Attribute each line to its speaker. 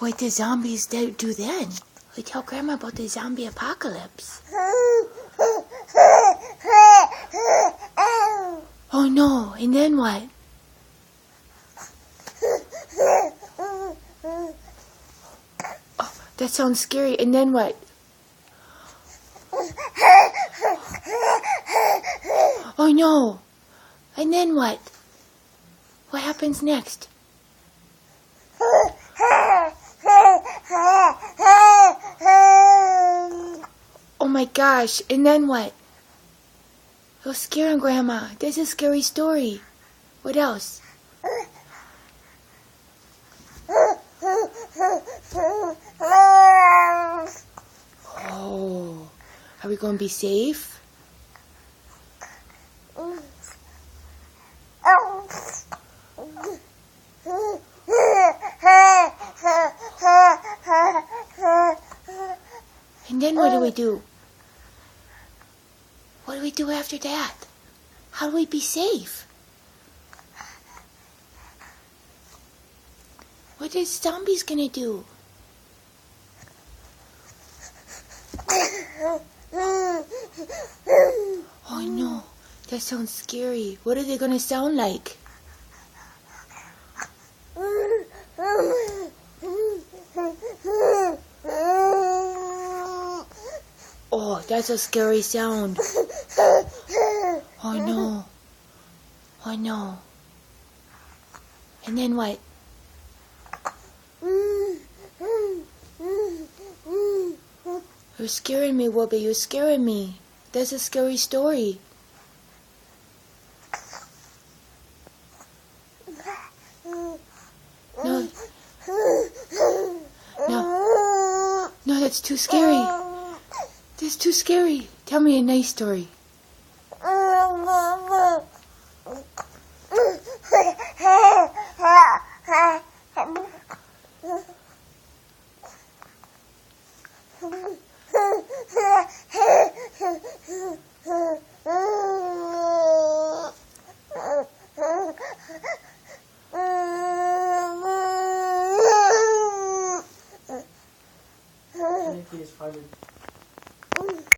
Speaker 1: What the zombies do then? We tell Grandma about the zombie apocalypse. Oh no, and then what? Oh, that sounds scary, and then what? Oh no, and then what? What happens next? Oh my gosh, and then what? You're scaring Grandma. That's a scary story. What else? Oh, are we going to be safe? And then what do we do? What do we do after that? How do we be safe? What is zombies gonna do? Oh no, that sounds scary. What are they gonna sound like? Oh, that's a scary sound. Oh no. Oh no. And then what? You're scaring me, Whoopi. You're scaring me. That's a scary story. No. No. No, that's too scary. That's too scary. Tell me a nice story.
Speaker 2: He is 5